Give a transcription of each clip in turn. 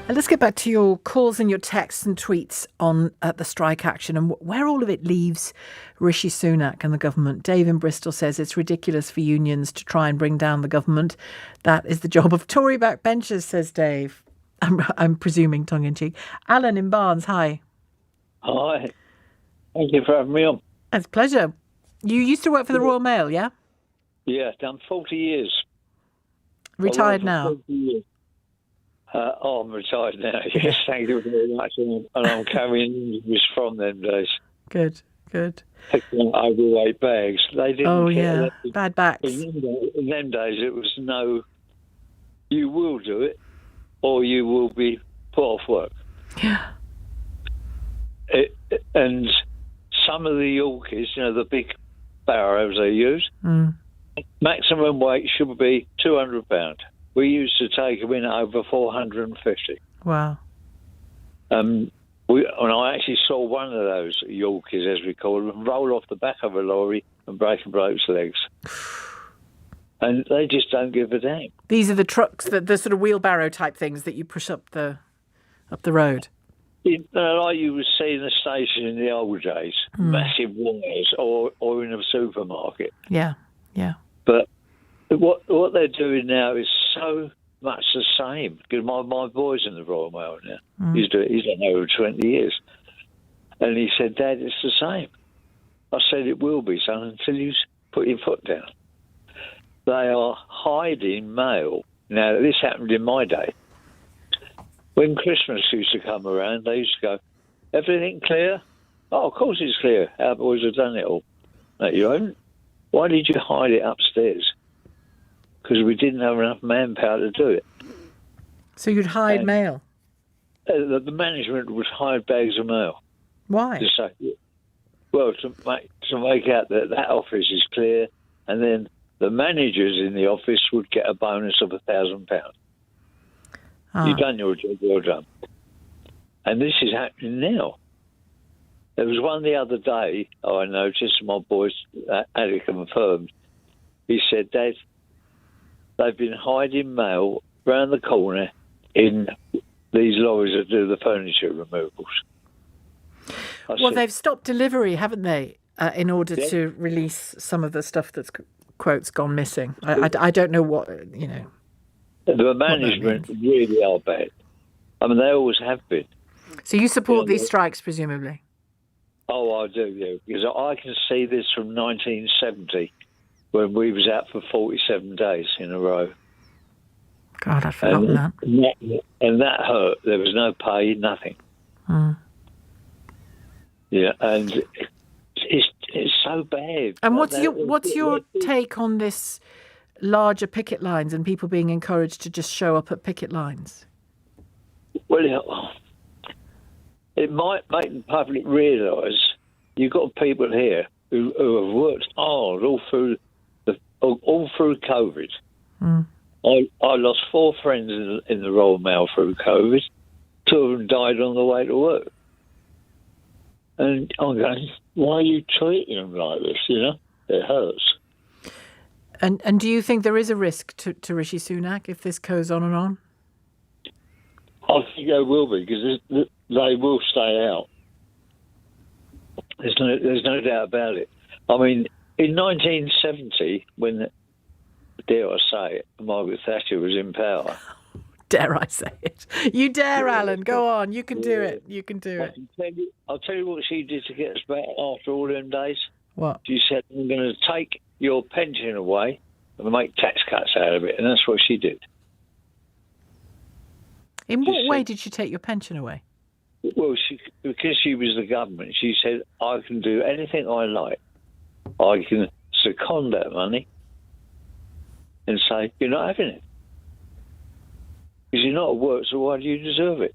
Let's get back to your calls and your texts and tweets on the strike action and where all of it leaves Rishi Sunak and the government. Dave in Bristol says it's ridiculous for unions to try and bring down the government. That is the job of Tory backbenchers, says Dave. I'm presuming tongue-in-cheek. Alan in Barnes, hi. Hi. Thank you for having me on. It's a pleasure. You used to work for the Royal Mail, yeah? Yeah, done 40 years. Retired now? 40 years. I'm retired now, yes, thank you very much. And I'm carrying injuries from them days. Good, good. Picking up overweight bags. They didn't care. Yeah, bad backs. In them days, it was no, you will do it, or you will be put off work. Yeah. And some of the Yorkies, the big barrows they use, maximum weight should be £200. We used to take them in over 450. Wow. And I actually saw one of those Yorkies, as we call them, roll off the back of a lorry and break a bloke's legs. And they just don't give a damn. These are the trucks, the sort of wheelbarrow type things that you push up the road. Like you would see in the station in the old days, massive wires, or in a supermarket. Yeah, yeah. But what they're doing now is so much the same. Because my boy's in the Royal Mail now. He's done over 20 years. And he said, Dad, it's the same. I said, it will be, son, until you put your foot down. They are hiding mail. Now, this happened in my day. When Christmas used to come around, they used to go, everything clear? Oh, of course it's clear. Our boys have done it all. No, you haven't. Why did you hide it upstairs? Because we didn't have enough manpower to do it. So you'd hide mail? The management would hide bags of mail. Why? To make out that office is clear, and then the managers in the office would get a bonus of £1,000. You've done your job, well done. And this is happening now. There was one the other day, I noticed, my boys had it confirmed. He said, Dad, they've been hiding mail round the corner in these lorries that do the furniture removals. They've stopped delivery, haven't they, in order to release some of the stuff that's, quotes, gone missing. I don't know what, The management really are bad. I mean, they always have been. So you support these strikes, presumably? Oh, I do, yeah. Because I can see this from 1970, when we was out for 47 days in a row. God, I'd forgotten that. And that hurt. There was no pay, nothing. Yeah, and it's so bad. And what's your take on this larger picket lines and people being encouraged to just show up at picket lines? Well, it might make the public realise you've got people here who have worked hard all through COVID. I lost 4 friends in the Royal Mail through COVID. 2 of them died on the way to work. And I'm going, why are you treating them like this, It hurts. And do you think there is a risk to Rishi Sunak if this goes on and on? I think there will be, because they will stay out. There's no doubt about it. I mean, in 1970, when, dare I say it, Margaret Thatcher was in power. Dare I say it? You dare, Alan. Go on. You can do it. You can do it. I'll tell you what she did to get us back after all them days. What? She said, I'm going to take your pension away and make tax cuts out of it. And that's what she did. In what way did she take your pension away? Well, because she was the government, she said, I can do anything I like. I can second that money and say, you're not having it. Because you're not at work, so why do you deserve it?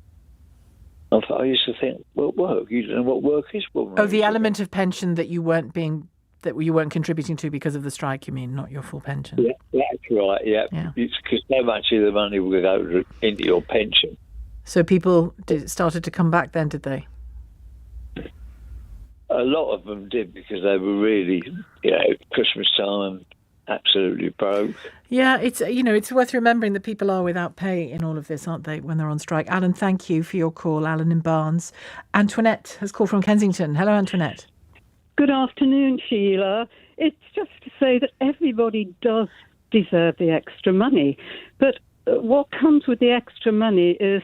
I used to think, well, work. You don't know what work is. Well, the element of pension that you weren't contributing to because of the strike, you mean, not your full pension? Yeah, that's right, yeah. It's because so much of the money will go into your pension. So people started to come back then, did they? A lot of them did, because they were really, Christmas time, absolutely broke. Yeah, it's worth remembering that people are without pay in all of this, aren't they, when they're on strike? Alan, thank you for your call. Alan in Barnes. Antoinette has called from Kensington. Hello, Antoinette. Good afternoon, Sheila. It's just to say that everybody does deserve the extra money. But what comes with the extra money is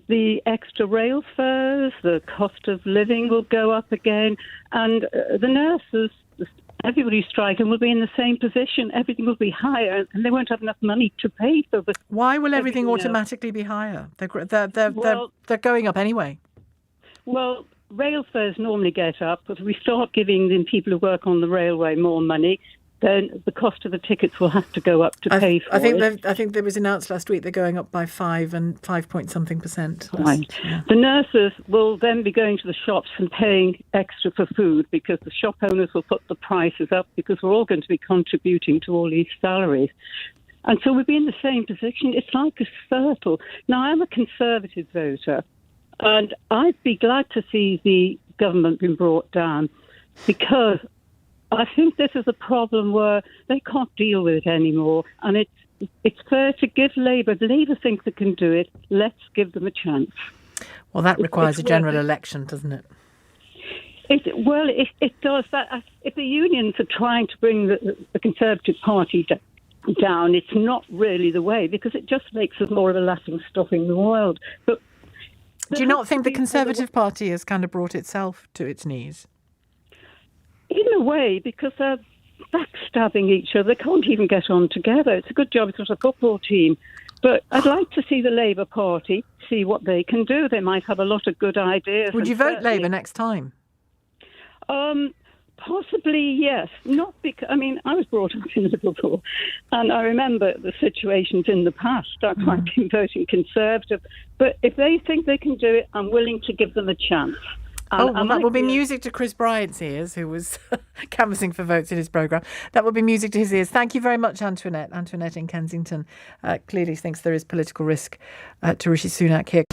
the extra rail fares, the cost of living will go up again, and the nurses, everybody striking, will be in the same position. Everything will be higher, and they won't have enough money to pay for the. Why will everything automatically be higher? They're going up anyway. Well, rail fares normally get up, but if we start giving the people who work on the railway more money, then the cost of the tickets will have to go up to pay for it. I think there was announced last week they're going up by 5.something%. Right. Yeah. The nurses will then be going to the shops and paying extra for food because the shop owners will put the prices up because we're all going to be contributing to all these salaries. And so we'll be in the same position. It's like a circle. Now, I'm a Conservative voter, and I'd be glad to see the government being brought down because I think this is a problem where they can't deal with it anymore, and it's fair to give Labour. Labour think they can do it. Let's give them a chance. Well, that requires a general election, doesn't it? It does. That if the unions are trying to bring the Conservative Party down, it's not really the way because it just makes us more of a laughing stock in the world. But do you not think the Conservative Party has kind of brought itself to its knees? In a way, because they're backstabbing each other. They can't even get on together. It's a good job it's not a football team. But I'd like to see the Labour Party, see what they can do. They might have a lot of good ideas. Would you vote Labour next time? Possibly, yes. Not because, I was brought up in Liverpool, and I remember the situations in the past. I've been voting Conservative. But if they think they can do it, I'm willing to give them a chance. That will be music to Chris Bryant's ears, who was canvassing for votes in his programme. That will be music to his ears. Thank you very much, Antoinette. Antoinette in Kensington clearly thinks there is political risk to Rishi Sunak here.